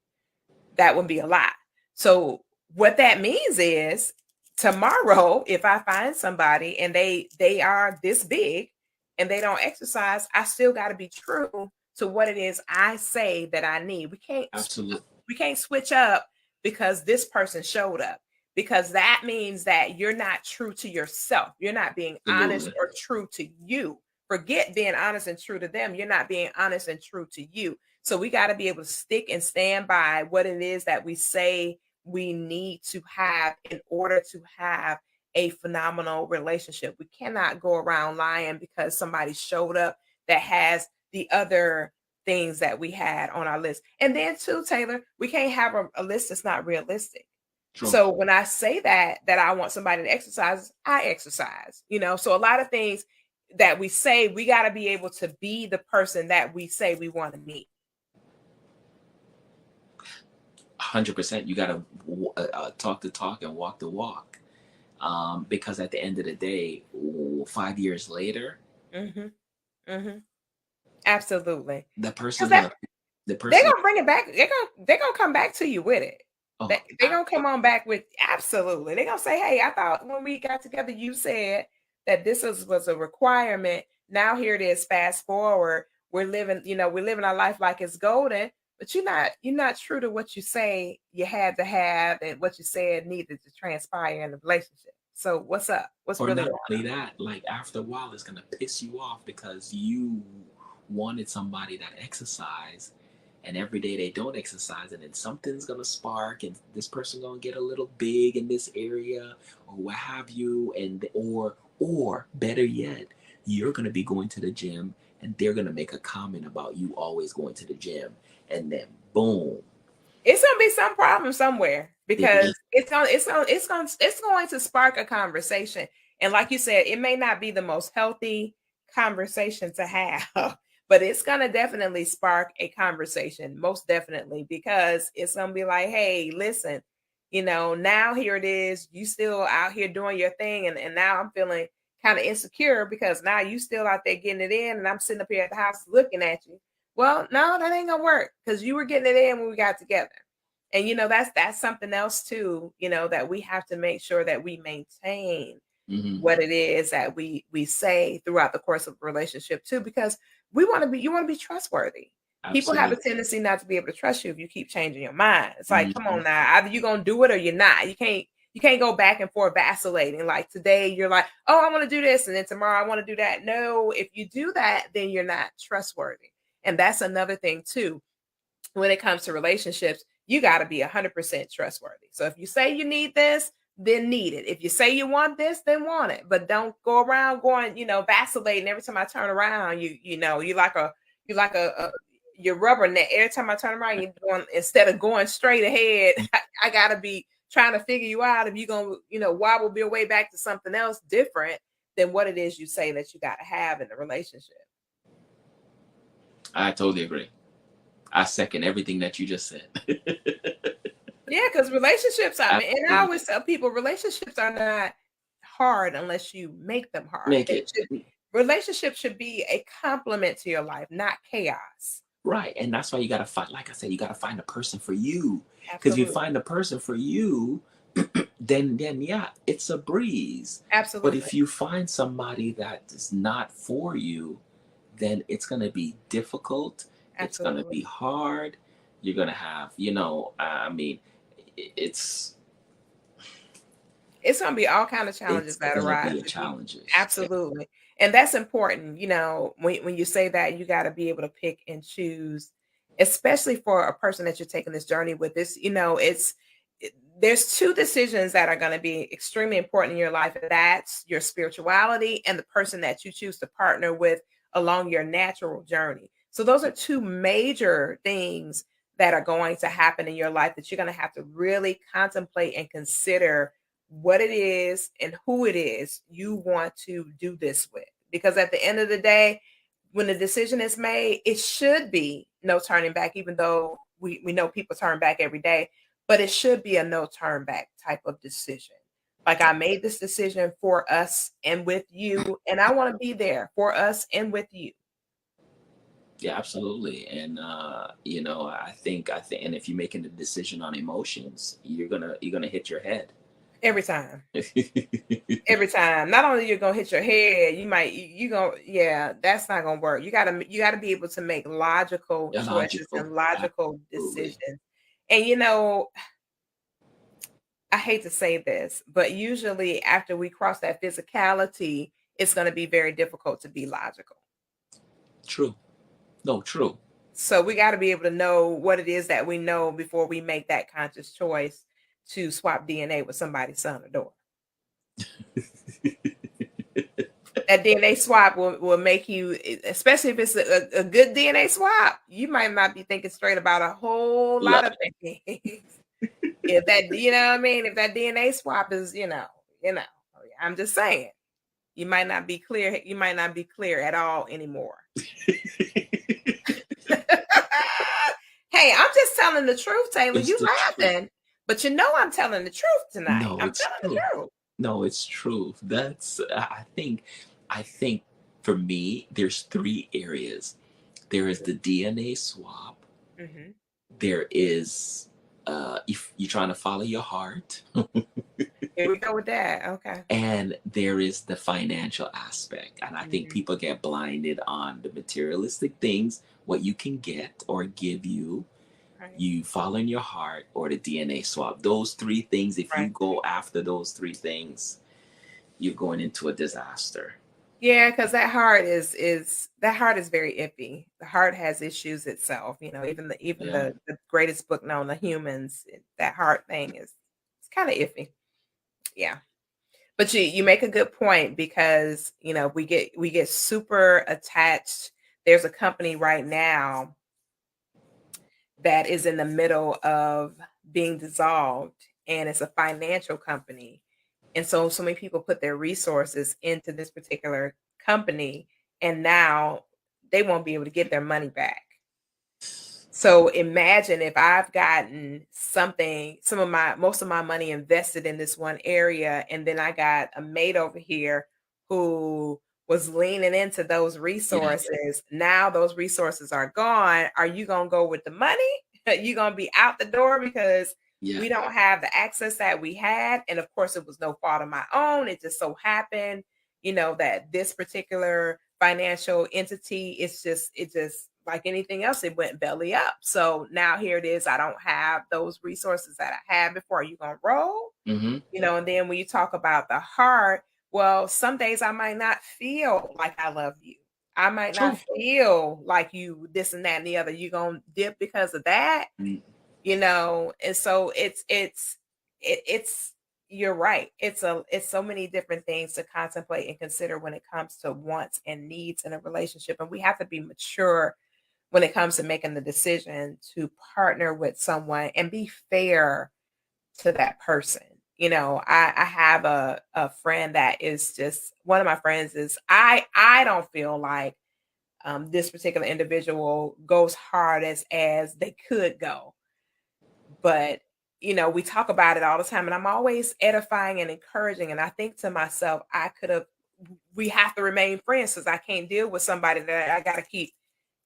That would be a lie. So what that means is, tomorrow, if I find somebody and they are this big and they don't exercise, I still got to be true to what it is I say that I need. Absolutely. We can't switch up because this person showed up, because that means that you're not true to yourself. You're not being honest Absolutely. or true to you. Forget being honest and true to them. You're not being honest and true to you. So we got to be able to stick and stand by what it is that we say we need to have in order to have a phenomenal relationship. We cannot go around lying because somebody showed up that has the other things that we had on our list. And then too, Taylor, we can't have a list that's not realistic. True. So when I say that I want somebody to exercise, I exercise. So a lot of things that we say, we got to be able to be the person that we say we want to meet. 100%. You got to talk the talk and walk the walk. Because at the end of the day, 5 years later, Mm-hmm. Mm-hmm. Absolutely. the Because person's that gonna the they're person. gonna bring it back. They're gonna come back to you with it. Oh, They're gonna come on back with absolutely. They're gonna say, "Hey, I thought when we got together, you said that was a requirement. Now here it is. Fast forward, we're living our life like it's golden, but you're not true to what you say you had to have and what you said needed to transpire in the relationship. So what's up? What's or really not going only that, like after a while, it's gonna piss you off because you wanted somebody that exercise, and every day they don't exercise, and then something's gonna spark, and this person gonna get a little big in this area, or what have you, and or better yet, you're gonna be going to the gym, and they're gonna make a comment about you always going to the gym, and then boom, it's gonna be some problem somewhere it because is. it's going to spark a conversation. And like you said, it may not be the most healthy conversation to have, but it's gonna definitely spark a conversation, most definitely, because it's gonna be like, hey, listen, now here it is, you still out here doing your thing, and now I'm feeling kind of insecure because now you still out there getting it in, and I'm sitting up here at the house looking at you. Well, no, that ain't gonna work because you were getting it in when we got together. And that's something else too, that we have to make sure that we maintain Hmm. what it is that we say throughout the course of a relationship too, because you want to be trustworthy. People have a Absolutely. tendency not to be able to trust you if you keep changing your mind. It's like, come Hmm. on now, either you're gonna do it or you're not. You can't go back and forth vacillating. Like today you're like, oh, I want to do this, and then tomorrow I want to do that. No, if you do that, then you're not trustworthy. And that's another thing too when it comes to relationships. You got to be 100% trustworthy. So if you say you need this, then need it. If you say you want this, then want it. But don't go around going, vacillating every time I turn around. You like a your rubber net. Every time I turn around, you're going, instead of going straight ahead. I gotta be trying to figure you out if you're gonna, wobble your way back to something else different than what it is you say that you gotta have in the relationship. I totally agree. I second everything that you just said. Yeah, because relationships, I mean, and I Absolutely. always tell people relationships are not hard unless you make them hard. Make it Relationships should be a complement to your life, not chaos. right. And that's why you got to find, like I said, you got to find a person for you. Because if you Absolutely. find a person for you, then yeah, it's a breeze. But Absolutely. if you find somebody that is not for you, then it's going to be difficult. It's going to Absolutely. be hard. You're going to have, I mean, it's It's gonna be all kind of challenges it's that going to arise be a if you challenges. Yeah. absolutely. And that's important, when you say that, you gotta be able to pick and choose, especially for a person that you're taking this journey with. There's two decisions that are gonna be extremely important in your life. And that's your spirituality and the person that you choose to partner with along your natural journey. So those are two major things that are going to happen in your life that you're gonna have to really contemplate and consider what it is and who it is you want to do this with. Because at the end of the day, when the decision is made, it should be no turning back, even though we know people turn back every day, but it should be a no turn back type of decision. Like, I made this decision for us and with you, and I want to be there for us and with you Yeah, absolutely. And I think and if you're making a decision on emotions, you're gonna hit your head. every time. Every time. Not only you're gonna hit your head, you gonna, yeah, that's not gonna work. You gotta be able to make logical choices Illogical. and logical Absolutely. decisions. And I hate to say this, but usually after we cross that physicality, it's gonna be very difficult to be logical. True. No, true. So we gotta be able to know what it is that we know before we make that conscious choice to swap DNA with somebody's son or daughter. That DNA swap will make you, especially if it's a good DNA swap, you might not be thinking straight about a whole lot Like, of things. If that, you know what I mean? If that DNA swap is, I'm just saying, you might not be clear at all anymore. Hey, Hey, I'm just telling the truth, Taylor. It's You the truth. laughing, but you know I'm telling the truth tonight. No, I'm it's telling the true. truth. No, it's true. That's I think for me, there's three areas. There is the DNA swap. Hmm. There is if you're trying to follow your heart, Here we go with that. Okay. and there is the financial aspect. And I think Hmm. people get blinded on the materialistic things, what you can get or give you, Right. you following your heart, or the DNA swap. Those three things, if you Right. go after those three things, you're going into a disaster. Yeah, because that heart is very iffy. The heart has issues itself. Even Yeah. the greatest book known to humans, that heart thing is it's kind of iffy. Yeah. But you make a good point because we get super attached. There's a company right now that is in the middle of being dissolved, and it's a financial company. And so many people put their resources into this particular company, and now they won't be able to get their money back. So imagine if I've gotten most of my money invested in this one area, and then I got a mate over here who was leaning into those Yeah. resources. Now those resources are gone. Are you going to go with the money? You going to be out the door because Yeah. we don't have the access that we had. And of course, it was no fault of my own. It just so happened, that this particular financial entity, it just like anything else, it went belly up. So now here it is. I don't have those resources that I had before. Are you gonna roll? Mm-hmm. And then when you talk about the heart, well, some days I might not feel like I love you. I might not True. feel like you, this and that and the other. You gonna dip because of that, Mm, and so it's you're right. It's so many different things to contemplate and consider when it comes to wants and needs in a relationship, and we have to be mature when it comes to making the decision to partner with someone and be fair to that person. I have a friend that is just one of my friends is I don't feel like this particular individual goes hard as they could go, but we talk about it all the time, and I'm always edifying and encouraging, and I think to myself, we have to remain friends because I can't deal with somebody that I got to keep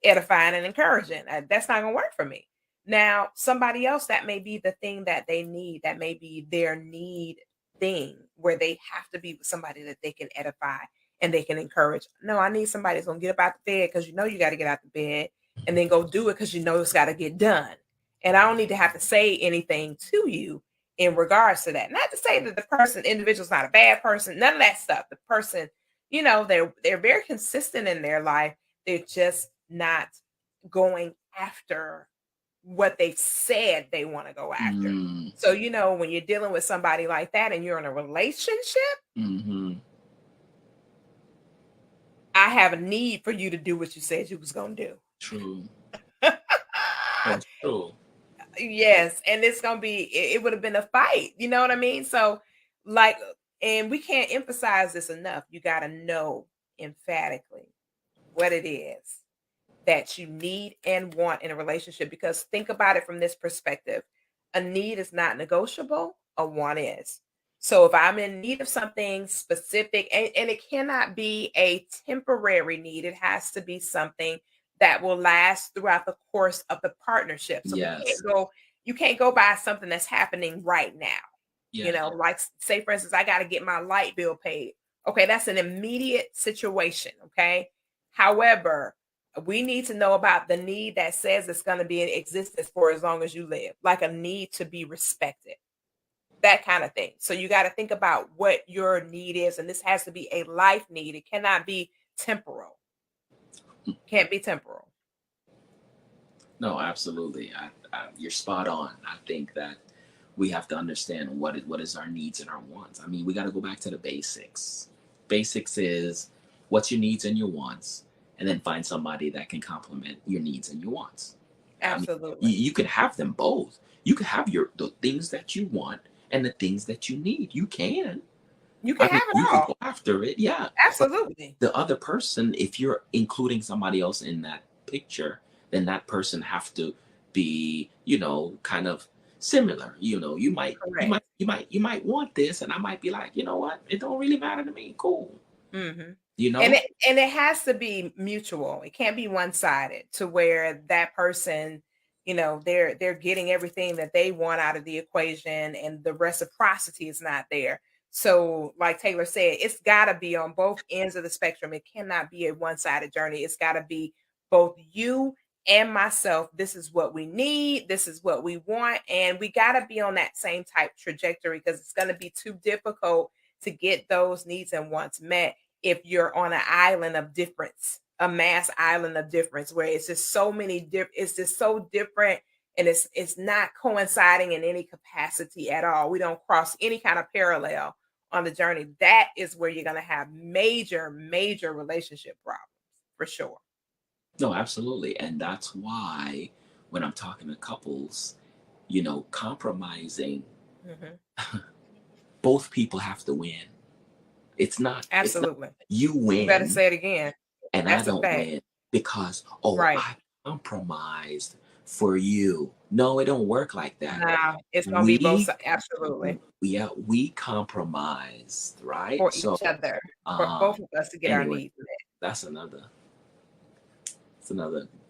edifying and encouraging. That's not going to work for me. Now, somebody else, that may be the thing that they need, that may be their need thing where they have to be with somebody that they can edify and they can encourage. No, I need somebody that's going to get up out the bed because you got to get out the bed, and then go do it because it's got to get done. And I don't need to have to say anything to you in regards to that. Not to say that the individual's not a bad person, none of that stuff. The person, they're very consistent in their life. They're just not going after what they said they want to go after. mm, So, when you're dealing with somebody like that and you're in a relationship, mm-hmm. I have a need for you to do what you said you was going to True. do. That's true. Yes, and it's gonna be it would have been a fight, you know what I mean? So, like, and we can't emphasize this enough. You got to know emphatically what it is that you need and want in a relationship, because think about it from this perspective. A need is not negotiable, a want is. So if I'm in need of something specific, and it cannot be a temporary need, it has to be something that will last throughout the course of the partnership. So Yes. you can't go by something that's happening right now. Yeah. Like, say for instance, I got to get my light bill paid. Okay, that's an immediate situation. Okay. However, we need to know about the need that says it's going to be in existence for as long as you live, like a need to be respected, that kind of thing. So you got to think about what your need is, and this has to be a life need. It cannot be temporal. Can't be temporal. No, absolutely. You're spot on. I think that we have to understand what is our needs and our wants. I mean, we got to go back to the basics. Basics is what's your needs and your wants, and then find somebody that can complement your needs and your wants. I mean, Absolutely. you can have them both. You can have the things that you want and the things that you need. You can. You I can mean, have it you can all. go after it, yeah. But Absolutely. the other person, if you're including somebody else in that picture, then that person have to be, kind of similar. You might you Correct. might you might you might want this, and I might be like, you know what, it don't really matter to me. Cool. Mhm. You And know? it has to be mutual. It can't be one-sided to where that person, they're getting everything that they want out of the equation and the reciprocity is not there. So, like Taylor said, it's gotta be on both ends of the spectrum. It cannot be a one-sided journey. It's gotta be both you and myself. This is what we need. This is what we want. And we gotta be on that same type trajectory because it's gonna be too difficult to get those needs and wants met if you're on an island of difference, a mass island of difference, where it's just so many it's just so different and it's not coinciding in any capacity at all. We don't cross any kind of parallel on the journey. That is where you're gonna have major, major relationship problems for sure. No, absolutely. And that's why when I'm talking to couples, compromising, Mhm. both people have to win. It's not Absolutely. you You better win say it again. and I That's a don't fact. win because, oh, Right. I compromised for you. No, it don't work like that. Now it's gonna be both We sides. Absolutely. yeah, we compromised, right? For So each other, for both um of us to get our anyway, needs met. that's another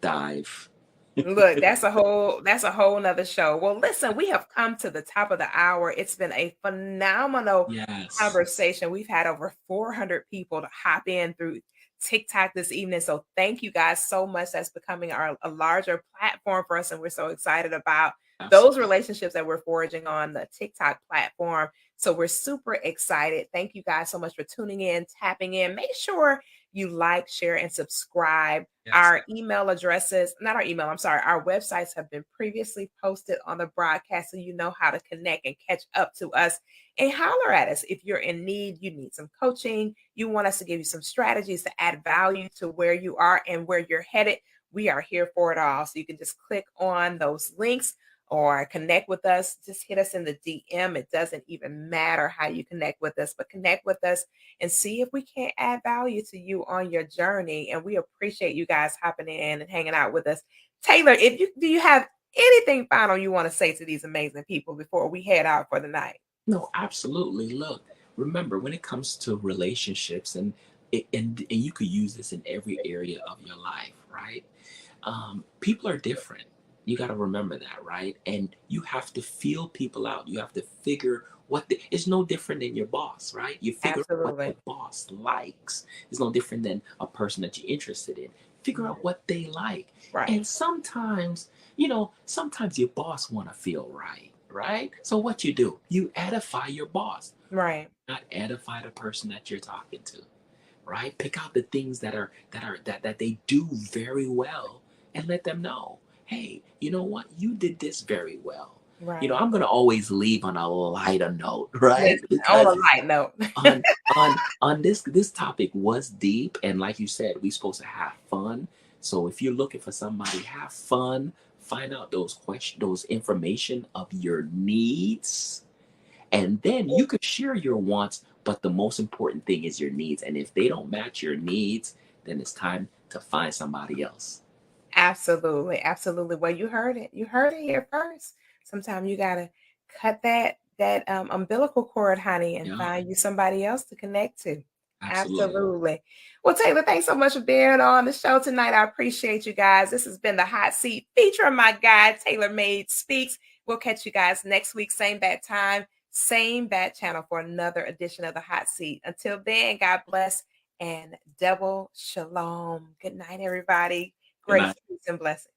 dive. Look, that's a whole nother show. Well, listen, we have come to the top of the hour. It's been a phenomenal Yes, conversation. We've had over 400 people to hop in through TikTok this evening. So thank you guys so much. That's becoming a larger platform for us, and we're so excited about those absolutely. relationships that we're forging on the TikTok platform. So we're super excited. Thank you guys so much for tuning in, tapping in. Make sure you like, share, and subscribe. Yes. Our email addresses, not our email, I'm sorry, our websites have been previously posted on the broadcast so you know how to connect and catch up to us and holler at us. If you're in need, you need some coaching, you want us to give you some strategies to add value to where you are and where you're headed, we are here for it all. So you can just click on those links or connect with us. Just hit us in the DM. It doesn't even matter how you connect with us, but connect with us and see if we can't add value to you on your journey. And we appreciate you guys hopping in and hanging out with us. Taylor, if you do you have anything final you want to say to these amazing people before we head out for the night? No, absolutely. Look, remember when it comes to relationships, and you could use this in every area of your life, right? People are different. You got to remember that, right? And you have to feel people out. You have to figure it's no different than your boss, right? You figure out what Absolutely. the boss likes. It's no different than a person that you're interested in. Figure Mhm. out what they like. Right. And sometimes your boss want to feel right, right? So what you do, you edify your boss, Right. not edify the person that you're talking to, right? Pick out the things that they do very well and let them know, hey, you know what? You did this very well. Right. I'm gonna always leave on a lighter note, right? Listen, on a Because light note. on this topic was deep, and like you said, we're supposed to have fun. So if you're looking for somebody, have fun, find out those information of your needs, and then you could share your wants, but the most important thing is your needs. And if they don't match your needs, then it's time to find somebody else. Absolutely, absolutely. Well, you heard it. You heard it here first. Sometimes you gotta cut that umbilical cord, honey, and Yeah, find you somebody else to connect to. absolutely. Absolutely. Well, Taylor, thanks so much for being on the show tonight. I appreciate you guys. This has been the hot seat featuring my guy, Taylor Made Speaks. We'll catch you guys next week, same bad time, same bad channel for another edition of the hot seat. Until then, God bless and double shalom. Good night, everybody. Good Grace, night. peace, and blessings.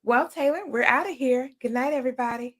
Well, Taylor, we're out of here. Good night, everybody.